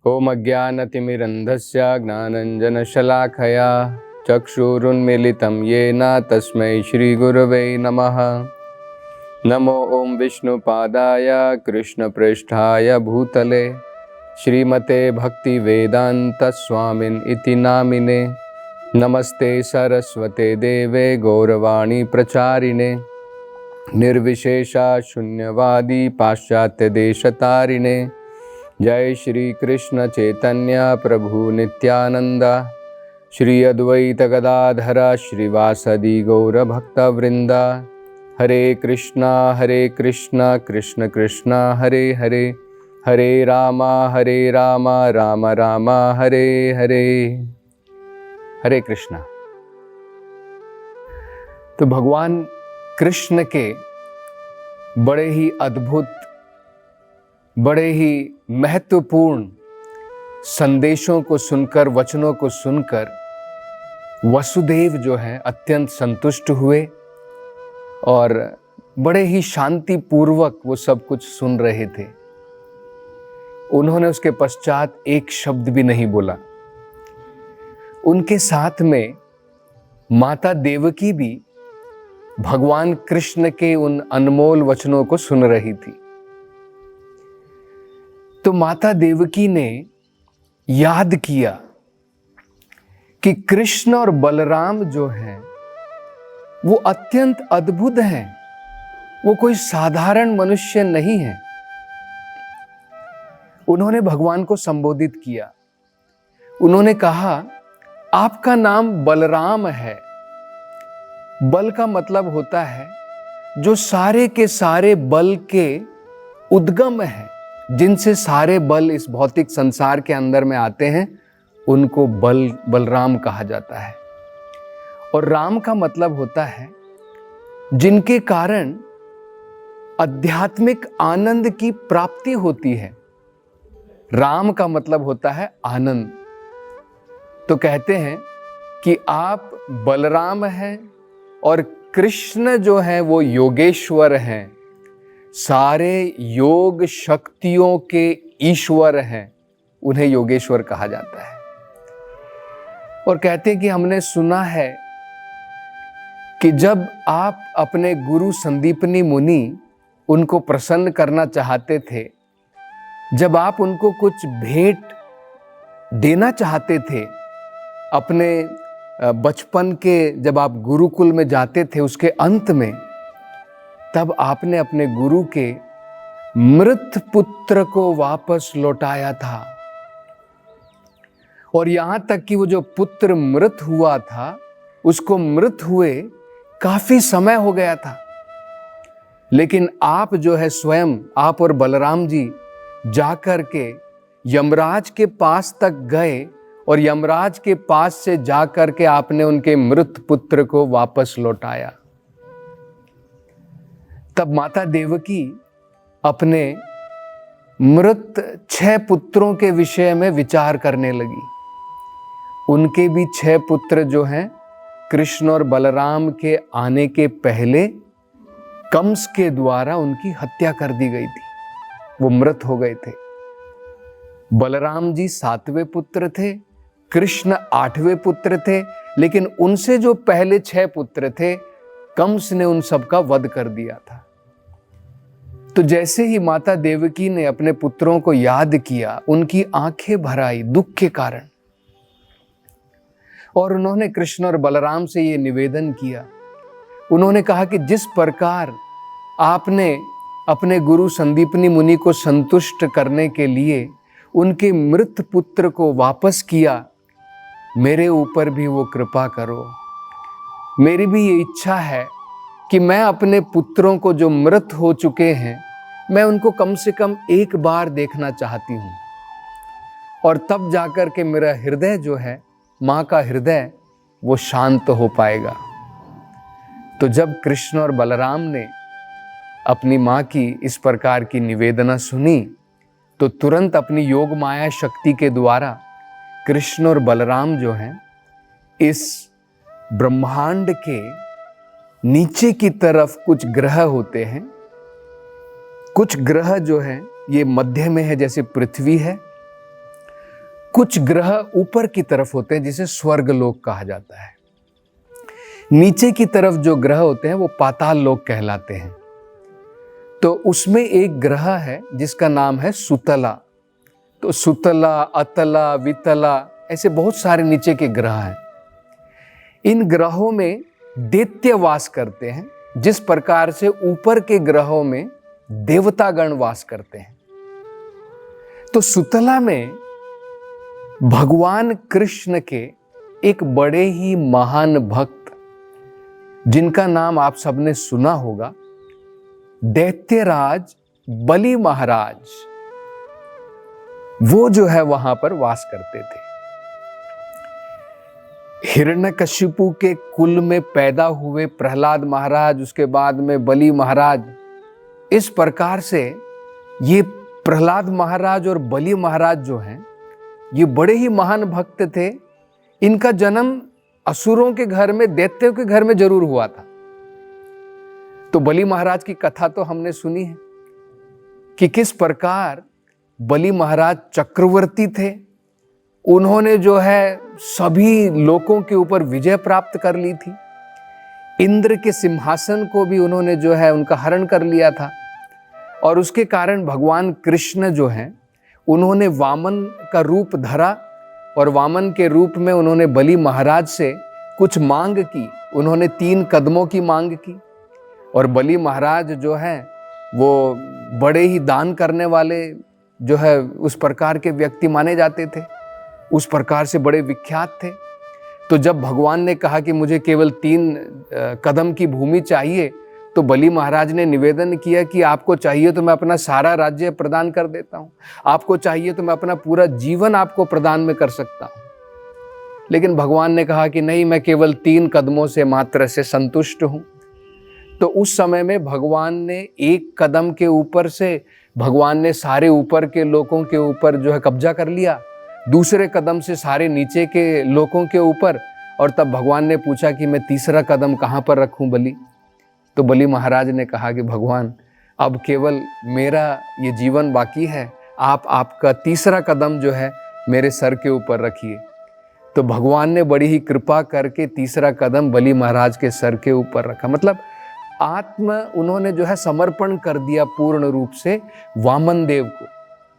ओम अज्ञानतिमिरन्धस्य ज्ञानाञ्जनशलाकया चक्षुरुन्मीलितं येन तस्मै श्रीगुरवे नमः। नमो ओम विष्णुपादाय कृष्णपृष्ठाय भूतले श्रीमते भक्तिवेदान्तस्वामिन् इति नामिने। नमस्ते सरस्वते देवे गौरवाणी प्रचारिणे निर्विशेषा शून्यवादी पाश्चात्यदेशतारिणे। जय श्री कृष्ण चैतन्य प्रभु नित्यानंद श्री अद्वैत गदाधर श्रीवासदि गौर भक्तवृंद। हरे कृष्णा कृष्ण कृष्णा हरे हरे, हरे राम राम राम हरे हरे। हरे कृष्णा। तो भगवान कृष्ण के बड़े ही अद्भुत, बड़े ही महत्वपूर्ण संदेशों को सुनकर, वचनों को सुनकर वसुदेव जो है अत्यंत संतुष्ट हुए और बड़े ही शांति पूर्वक वो सब कुछ सुन रहे थे। उन्होंने उसके पश्चात एक शब्द भी नहीं बोला। उनके साथ में माता देवकी भी भगवान कृष्ण के उन अनमोल वचनों को सुन रही थी। तो माता देवकी ने याद किया कि कृष्ण और बलराम जो हैं वो अत्यंत अद्भुत हैं, वो कोई साधारण मनुष्य नहीं है। उन्होंने भगवान को संबोधित किया। उन्होंने कहा, आपका नाम बलराम है। बल का मतलब होता है जो सारे के सारे बल के उद्गम है, जिनसे सारे बल इस भौतिक संसार के अंदर में आते हैं, उनको बलराम कहा जाता है। और राम का मतलब होता है जिनके कारण आध्यात्मिक आनंद की प्राप्ति होती है। राम का मतलब होता है आनंद। तो कहते हैं कि आप बलराम हैं और कृष्ण जो है वो योगेश्वर हैं, सारे योग शक्तियों के ईश्वर हैं, उन्हें योगेश्वर कहा जाता है। और कहते हैं कि हमने सुना है कि जब आप अपने गुरु संदीपनी मुनि उनको प्रसन्न करना चाहते थे, जब आप उनको कुछ भेंट देना चाहते थे, अपने बचपन के जब आप गुरुकुल में जाते थे उसके अंत में, तब आपने अपने गुरु के मृत पुत्र को वापस लौटाया था। और यहां तक कि वो जो पुत्र मृत हुआ था, उसको मृत हुए काफी समय हो गया था, लेकिन आप जो है स्वयं, आप और बलराम जी जाकर के यमराज के पास तक गए और यमराज के पास से जाकर के आपने उनके मृत पुत्र को वापस लौटाया। तब माता देवकी अपने मृत 6 पुत्रों के विषय में विचार करने लगी। उनके भी 6 पुत्र जो हैं, कृष्ण और बलराम के आने के पहले कंस के द्वारा उनकी हत्या कर दी गई थी, वो मृत हो गए थे। बलराम जी 7वें पुत्र थे, कृष्ण 8वें पुत्र थे, लेकिन उनसे जो पहले 6 पुत्र थे, कंस ने उन सबका वध कर दिया था। तो जैसे ही माता देवकी ने अपने पुत्रों को याद किया, उनकी आंखें भर आई दुख के कारण, और उन्होंने कृष्ण और बलराम से ये निवेदन किया। उन्होंने कहा कि जिस प्रकार आपने अपने गुरु संदीपनी मुनि को संतुष्ट करने के लिए उनके मृत पुत्र को वापस किया, मेरे ऊपर भी वो कृपा करो। मेरी भी ये इच्छा है कि मैं अपने पुत्रों को जो मृत हो चुके हैं, मैं उनको कम से कम एक बार देखना चाहती हूँ, और तब जाकर के मेरा हृदय जो है, माँ का हृदय, वो शांत हो पाएगा। तो जब कृष्ण और बलराम ने अपनी माँ की इस प्रकार की निवेदना सुनी, तो तुरंत अपनी योग माया शक्ति के द्वारा कृष्ण और बलराम जो हैं, इस ब्रह्मांड के नीचे की तरफ कुछ ग्रह होते हैं, कुछ ग्रह जो हैं ये मध्य में है, जैसे पृथ्वी है, कुछ ग्रह ऊपर की तरफ होते हैं जिसे स्वर्ग लोक कहा जाता है। नीचे की तरफ जो ग्रह होते हैं वो पाताल लोक कहलाते हैं। तो उसमें एक ग्रह है जिसका नाम है सुतला। तो सुतला, अतला, वितला, ऐसे बहुत सारे नीचे के ग्रह हैं। इन ग्रहों में दैत्य वास करते हैं, जिस प्रकार से ऊपर के ग्रहों में देवतागण वास करते हैं। तो सुतला में भगवान कृष्ण के एक बड़े ही महान भक्त, जिनका नाम आप सबने सुना होगा, दैत्यराज बलि महाराज, वो जो है वहां पर वास करते थे। हिरण्यकशिपु के कुल में पैदा हुए प्रहलाद महाराज, उसके बाद में बलि महाराज, इस प्रकार से ये प्रहलाद महाराज और बलि महाराज जो हैं, ये बड़े ही महान भक्त थे। इनका जन्म असुरों के घर में, दैत्यों के घर में जरूर हुआ था। तो बलि महाराज की कथा तो हमने सुनी है कि किस प्रकार बलि महाराज चक्रवर्ती थे। उन्होंने जो है सभी लोकों के ऊपर विजय प्राप्त कर ली थी। इंद्र के सिंहासन को भी उन्होंने जो है उनका हरण कर लिया था। और उसके कारण भगवान कृष्ण जो हैं, उन्होंने वामन का रूप धरा और वामन के रूप में उन्होंने बलि महाराज से कुछ मांग की। उन्होंने 3 कदमों की मांग की। और बलि महाराज जो हैं वो बड़े ही दान करने वाले जो है उस प्रकार के व्यक्ति माने जाते थे, उस प्रकार से बड़े विख्यात थे। तो जब भगवान ने कहा कि मुझे केवल 3 कदम की भूमि चाहिए, तो बलि महाराज ने निवेदन किया कि आपको चाहिए तो मैं अपना सारा राज्य प्रदान कर देता हूँ, आपको चाहिए तो मैं अपना पूरा जीवन आपको प्रदान में कर सकता हूँ। लेकिन भगवान ने कहा कि नहीं, मैं केवल 3 कदमों से मात्र से संतुष्ट हूँ। तो उस समय में भगवान ने 1 कदम के ऊपर से भगवान ने सारे ऊपर के लोगों के ऊपर जो है कब्जा कर लिया, दूसरे कदम से सारे नीचे के लोगों के ऊपर। और तब भगवान ने पूछा कि मैं तीसरा कदम कहाँ पर रखूं बलि? तो बलि महाराज ने कहा कि भगवान, अब केवल मेरा ये जीवन बाकी है, आप आपका तीसरा कदम जो है मेरे सर के ऊपर रखिए। तो भगवान ने बड़ी ही कृपा करके तीसरा कदम बलि महाराज के सर के ऊपर रखा। मतलब उन्होंने जो है समर्पण कर दिया पूर्ण रूप से वामन देव को।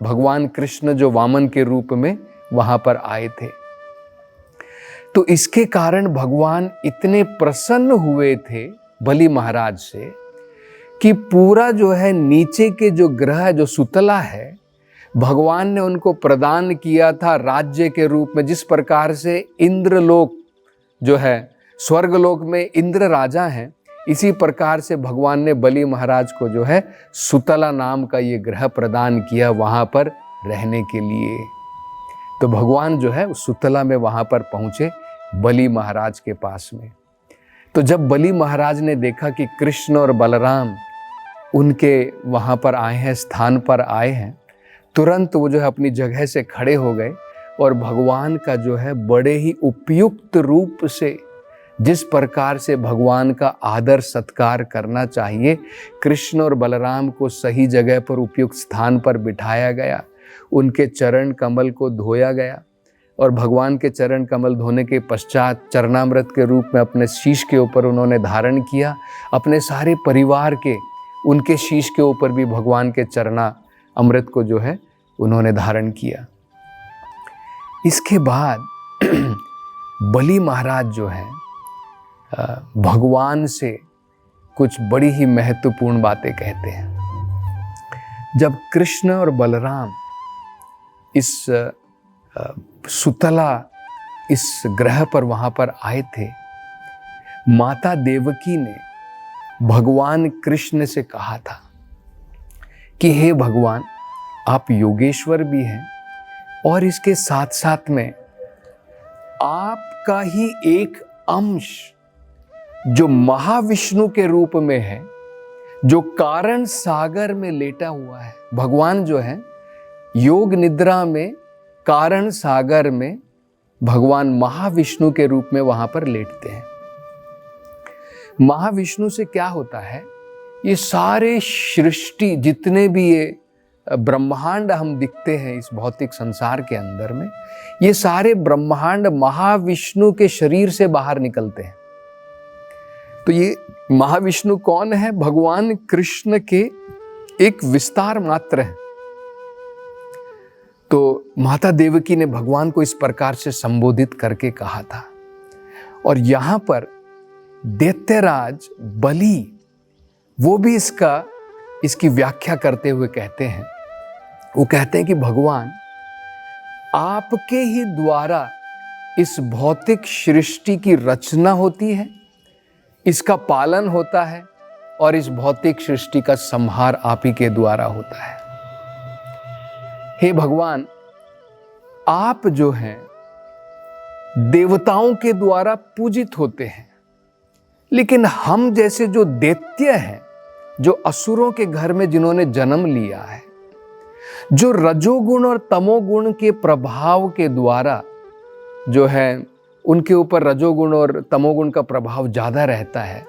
भगवान कृष्ण जो वामन के रूप में वहां पर आए थे। तो इसके कारण भगवान इतने प्रसन्न हुए थे बलि महाराज से कि पूरा जो है नीचे के जो ग्रह जो सुतला है, भगवान ने उनको प्रदान किया था राज्य के रूप में। जिस प्रकार से इंद्रलोक जो है, स्वर्गलोक में इंद्र राजा हैं, इसी प्रकार से भगवान ने बलि महाराज को जो है सुतला नाम का ये ग्रह प्रदान किया वहां पर रहने के लिए। तो भगवान जो है उस सुतला में वहां पर पहुंचे बलि महाराज के पास में। तो जब बलि महाराज ने देखा कि कृष्ण और बलराम उनके वहां पर आए हैं, स्थान पर आए हैं, तुरंत वो जो है अपनी जगह से खड़े हो गए और भगवान का जो है बड़े ही उपयुक्त रूप से, जिस प्रकार से भगवान का आदर सत्कार करना चाहिए, कृष्ण और बलराम को सही जगह पर उपयुक्त स्थान पर बिठाया गया, उनके चरण कमल को धोया गया। और भगवान के चरण कमल धोने के पश्चात चरणामृत के रूप में अपने शीश के ऊपर उन्होंने धारण किया। अपने सारे परिवार के उनके शीश के ऊपर भी भगवान के चरणा अमृत को जो है उन्होंने धारण किया। इसके बाद बलि महाराज जो है भगवान से कुछ बड़ी ही महत्वपूर्ण बातें कहते हैं। जब कृष्ण और बलराम इस सुतला इस ग्रह पर वहां पर आए थे, माता देवकी ने भगवान कृष्ण से कहा था कि हे भगवान, आप योगेश्वर भी हैं और इसके साथ साथ में आपका ही एक अंश जो महाविष्णु के रूप में है, जो कारण सागर में लेटा हुआ है। भगवान जो है योग निद्रा में कारण सागर में भगवान महाविष्णु के रूप में वहां पर लेटते हैं। महाविष्णु से क्या होता है, ये सारे सृष्टि जितने भी ये ब्रह्मांड हम दिखते हैं इस भौतिक संसार के अंदर में, ये सारे ब्रह्मांड महाविष्णु के शरीर से बाहर निकलते हैं। तो ये महाविष्णु कौन है? भगवान कृष्ण के एक विस्तार मात्र है। तो माता देवकी ने भगवान को इस प्रकार से संबोधित करके कहा था। और यहां पर दैत्यराज बलि वो भी इसकी व्याख्या करते हुए कहते हैं, वो कहते हैं कि भगवान आपके ही द्वारा इस भौतिक सृष्टि की रचना होती है, इसका पालन होता है और इस भौतिक सृष्टि का संहार आप ही के द्वारा होता है। हे भगवान, आप जो हैं देवताओं के द्वारा पूजित होते हैं, लेकिन हम जैसे जो दैत्य हैं, जो असुरों के घर में जिन्होंने जन्म लिया है, जो रजोगुण और तमोगुण के प्रभाव के द्वारा जो है उनके ऊपर रजोगुण और तमोगुण का प्रभाव ज्यादा रहता है,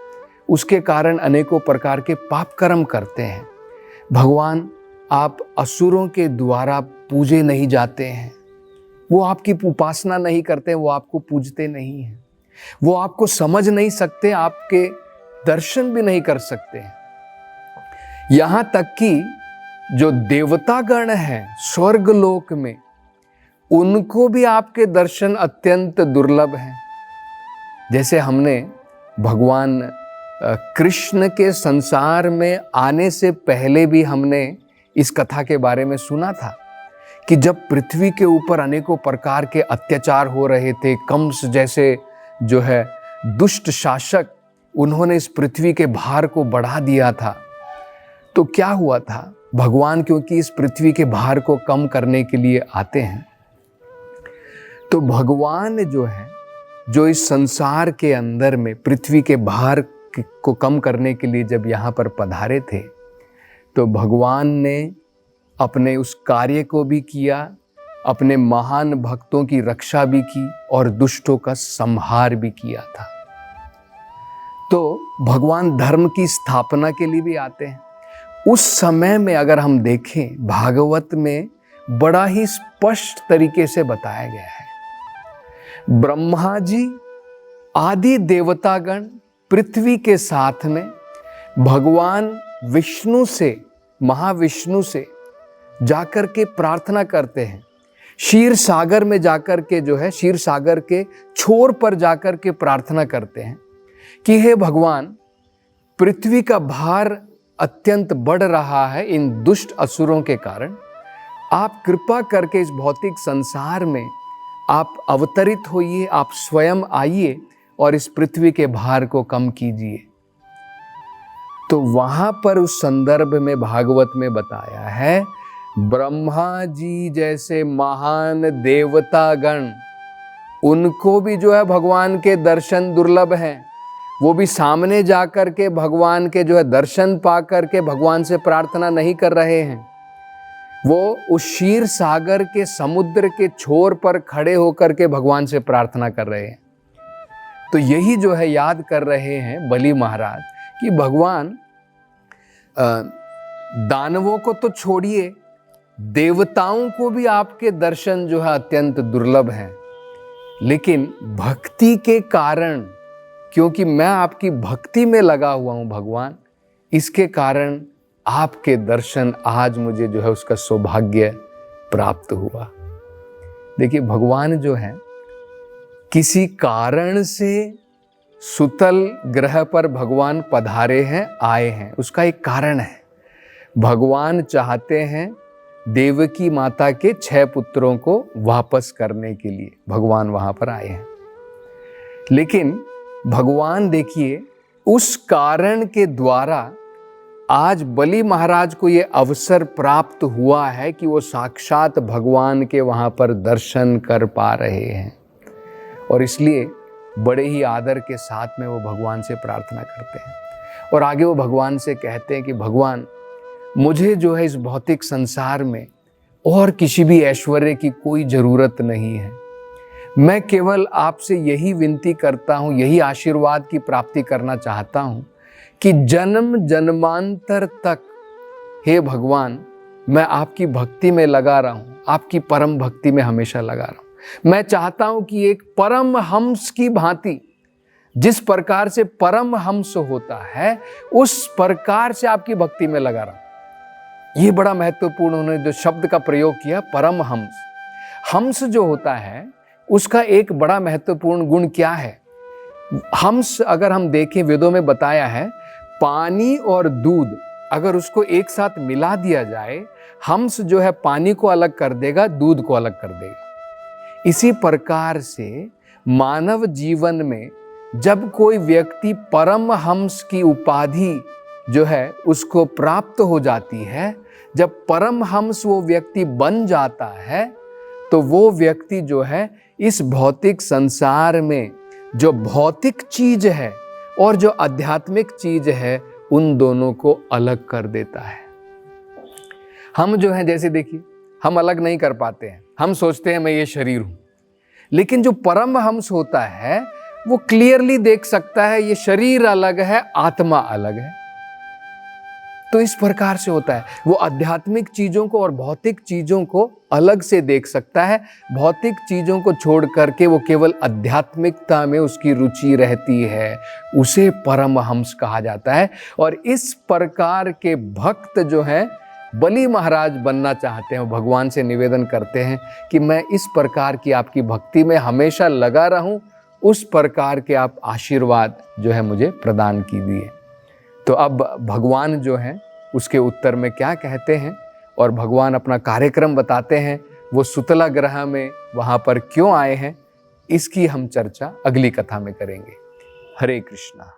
उसके कारण अनेकों प्रकार के पाप कर्म करते हैं। भगवान, आप असुरों के द्वारा पूजे नहीं जाते हैं, वो आपकी उपासना नहीं करते, वो आपको पूजते नहीं हैं, वो आपको समझ नहीं सकते, आपके दर्शन भी नहीं कर सकते हैं। यहां तक कि जो देवतागण हैं स्वर्ग लोक में, उनको भी आपके दर्शन अत्यंत दुर्लभ हैं। जैसे हमने भगवान कृष्ण के संसार में आने से पहले भी हमने इस कथा के बारे में सुना था कि जब पृथ्वी के ऊपर अनेकों प्रकार के अत्याचार हो रहे थे, कंस जैसे जो है दुष्ट शासक, उन्होंने इस पृथ्वी के भार को बढ़ा दिया था। तो क्या हुआ था? भगवान क्योंकि इस पृथ्वी के भार को कम करने के लिए आते हैं, तो भगवान जो है, जो इस संसार के अंदर में पृथ्वी के भार को कम करने के लिए जब यहाँ पर पधारे थे, तो भगवान ने अपने उस कार्य को भी किया, अपने महान भक्तों की रक्षा भी की और दुष्टों का संहार भी किया था। तो भगवान धर्म की स्थापना के लिए भी आते हैं। उस समय में अगर हम देखें, भागवत में बड़ा ही स्पष्ट तरीके से बताया गया है। ब्रह्मा जी आदि देवतागण पृथ्वी के साथ में भगवान विष्णु से, महाविष्णु से जाकर के प्रार्थना करते हैं। क्षीर सागर में जाकर के जो है, क्षीर सागर के छोर पर जाकर के प्रार्थना करते हैं कि हे भगवान, पृथ्वी का भार अत्यंत बढ़ रहा है इन दुष्ट असुरों के कारण, आप कृपा करके इस भौतिक संसार में आप अवतरित होइए, आप स्वयं आइए और इस पृथ्वी के भार को कम कीजिए। तो वहां पर उस संदर्भ में भागवत में बताया है, ब्रह्मा जी जैसे महान देवतागण, उनको भी जो है भगवान के दर्शन दुर्लभ हैं। वो भी सामने जाकर के भगवान के जो है दर्शन पा करके भगवान से प्रार्थना नहीं कर रहे हैं, वो उस क्षीर सागर के समुद्र के छोर पर खड़े होकर के भगवान से प्रार्थना कर रहे हैं। तो यही जो है याद कर रहे हैं बलि महाराज कि भगवान, दानवों को तो छोड़िए, देवताओं को भी आपके दर्शन जो है अत्यंत दुर्लभ हैं, लेकिन भक्ति के कारण, क्योंकि मैं आपकी भक्ति में लगा हुआ हूं भगवान, इसके कारण आपके दर्शन आज मुझे जो है उसका सौभाग्य प्राप्त हुआ। देखिए, भगवान जो है किसी कारण से सुतल ग्रह पर भगवान पधारे हैं, आए हैं, उसका एक कारण है। भगवान चाहते हैं देवकी माता के 6 पुत्रों को वापस करने के लिए भगवान वहां पर आए हैं। लेकिन भगवान देखिए, उस कारण के द्वारा आज बलि महाराज को ये अवसर प्राप्त हुआ है कि वो साक्षात भगवान के वहां पर दर्शन कर पा रहे हैं, और इसलिए बड़े ही आदर के साथ में वो भगवान से प्रार्थना करते हैं। और आगे वो भगवान से कहते हैं कि भगवान, मुझे जो है इस भौतिक संसार में और किसी भी ऐश्वर्य की कोई जरूरत नहीं है। मैं केवल आपसे यही विनती करता हूँ, यही आशीर्वाद की प्राप्ति करना चाहता हूँ कि जन्म जन्मांतर तक हे भगवान, मैं आपकी भक्ति में लगा रहा हूँ, आपकी परम भक्ति में हमेशा लगा रहा हूँ। मैं चाहता हूँ कि एक परम हंस की भांति जिस प्रकार से परम हंस होता है उस प्रकार से आपकी भक्ति में लगा रहा हूँ। ये बड़ा महत्वपूर्ण उन्होंने जो शब्द का प्रयोग किया, परम हंस। हंस जो होता है उसका एक बड़ा महत्वपूर्ण गुण क्या है? हंस अगर हम देखें, वेदों में बताया है, पानी और दूध अगर उसको एक साथ मिला दिया जाए, हंस जो है पानी को अलग कर देगा, दूध को अलग कर देगा। इसी प्रकार से मानव जीवन में जब कोई व्यक्ति परम हंस की उपाधि जो है उसको प्राप्त हो जाती है, जब परम हंस वो व्यक्ति बन जाता है, तो वो व्यक्ति जो है इस भौतिक संसार में जो भौतिक चीज है और जो आध्यात्मिक चीज है उन दोनों को अलग कर देता है। हम जो है, जैसे देखिए, हम अलग नहीं कर पाते हैं। हम सोचते हैं मैं ये शरीर हूं, लेकिन जो परम हंस होता है वो क्लियरली देख सकता है ये शरीर अलग है, आत्मा अलग है। तो इस प्रकार से होता है, वो आध्यात्मिक चीजों को और भौतिक चीजों को अलग से देख सकता है। भौतिक चीजों को छोड़ करके वो केवल आध्यात्मिकता में उसकी रुचि रहती है, उसे परम हंस कहा जाता है। और इस प्रकार के भक्त जो हैं, बलि महाराज बनना चाहते हैं, भगवान से निवेदन करते हैं कि मैं इस प्रकार की आपकी भक्ति में हमेशा लगा रहूं, उस प्रकार के आप आशीर्वाद जो है मुझे प्रदान कीजिए। तो अब भगवान जो हैं उसके उत्तर में क्या कहते हैं और भगवान अपना कार्यक्रम बताते हैं, वो सुतला ग्रह में वहाँ पर क्यों आए हैं, इसकी हम चर्चा अगली कथा में करेंगे। हरे कृष्णा।